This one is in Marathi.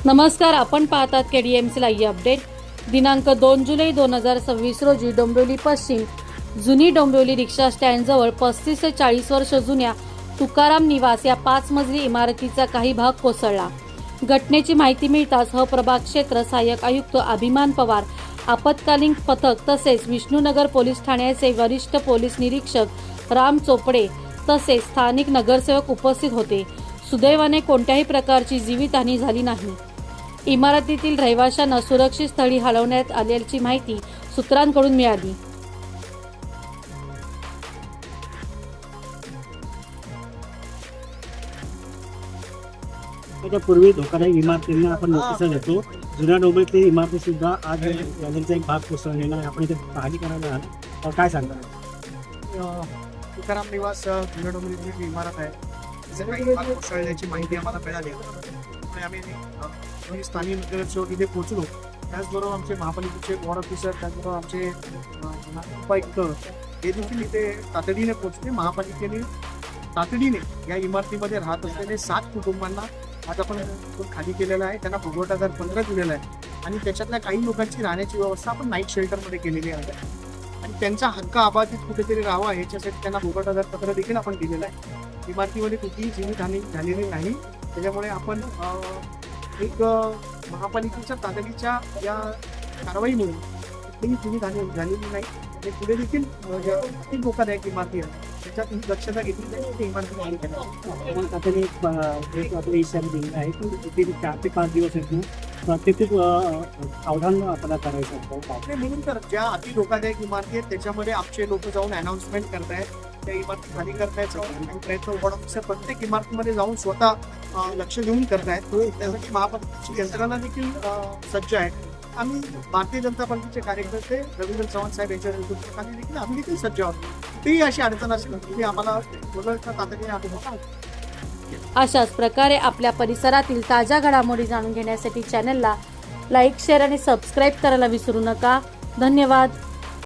नमस्कार, आपण पाहतात KDMC लाईव्ह अपडेट। दिनांक 2 जुलै 2026 रोजी डोंबिवली पश्चिम जुनी डोंबिवली रिक्षा स्टँडजवळ 35 ते 40 वर्ष जुन्या तुकाराम निवास या 5 मजली इमारतीचा काही भाग कोसळला। घटनेची माहिती मिळताच प्रभाग क्षेत्र सहाय्यक आयुक्त अभिमान पवार, आपत्कालीन पथक तसेच विष्णुनगर पोलीस ठाण्याचे वरिष्ठ पोलीस निरीक्षक राम चोपडे तसेच स्थानिक नगरसेवक उपस्थित होते। सुदैवाने कोणत्याही प्रकारची जीवितहानी झाली नाही। इमारतीतील रहिवाशांना सुरक्षित स्थळी हलवण्यात आल्याची माहिती सूत्रांकडून मिळाली। पूर्वी धोकादायक इमारतींना आपण नोटिसा देतो। जुन्या डोंबिवलीतील इमारती सुद्धा आज गॅलरीचा एक भाग कोसळलेला आहे। आपण इथे पाहणी करायला आलो, काय सांगता? तुकाराम निवास जुन्या डोंबिवलीची इमारत आहे, तिचा काही भाग कोसळल्याची माहिती आम्हाला मिळाली आणि आम्ही स्थानिक नगरसेवक इथे पोहोचलो। त्याचबरोबर आमचे महापालिकेचे वॉर्ड ऑफिसर, त्याचबरोबर आमचे उपायुक्त हे देखील इथे तातडीने पोहोचले। महापालिकेने तातडीने या इमारतीमध्ये राहत असलेले 7 कुटुंबांना आज आपण खाली केलेला आहे। त्यांना फुगवटादार 15 दिलेला आहे आणि त्याच्यातल्या काही लोकांची राहण्याची व्यवस्था आपण नाईट शेल्टरमध्ये केलेली आहे आणि त्यांचा हक्क अबाधित कुठेतरी राहावा याच्यासाठी त्यांना फुगवटादार पत्र देखील आपण दिलेलं आहे। इमारतीमध्ये कुठलीही जीवितहानी झालेली नाही, त्याच्यामुळे आपण एक महापालिकेच्या तातडीच्या या कारवाईमुळे कुठलीही जीवितहानी झालेली नाही आणि पुढे देखील ज्या अति धोकादायक इमारती आहेत त्याच्यात दक्षता घेतली जाईल ते इमारती खाली करण्यात। आता एक आपले इशारा दिलेला आहे की 4 ते 5 दिवस आहेत ना, ते खूप सावधान आपल्याला करायचं असतं। म्हणून तर ज्या अति धोकादायक इमारती आहेत त्याच्यामध्ये आमचे लोक जाऊन अनाउन्समेंट करतायत, त्या इमारती खाली करतायत आणि प्रयत्न वॉर्ड ऑफिसर प्रत्येक इमारतीमध्ये जाऊन स्वतः लक्ष देऊन करतायत। त्यासाठी महापालिकेची यंत्रणा देखील सज्ज आहे। आम्ही भारतीय जनता पार्टीचे कार्यकर्ते रवींद्र चव्हाण साहेब यांच्या नेतृत्वाखाली देखील आम्ही देखील सज्ज आहोत। ती अशी अडचण असेल की आम्हाला तातडीने आठवण। अशाच प्रकारे आपल्या परिसरातील ताज्या घडामोडी जाणून घेण्यासाठी चॅनलला लाईक, शेअर आणि सबस्क्राईब करायला विसरू नका। धन्यवाद।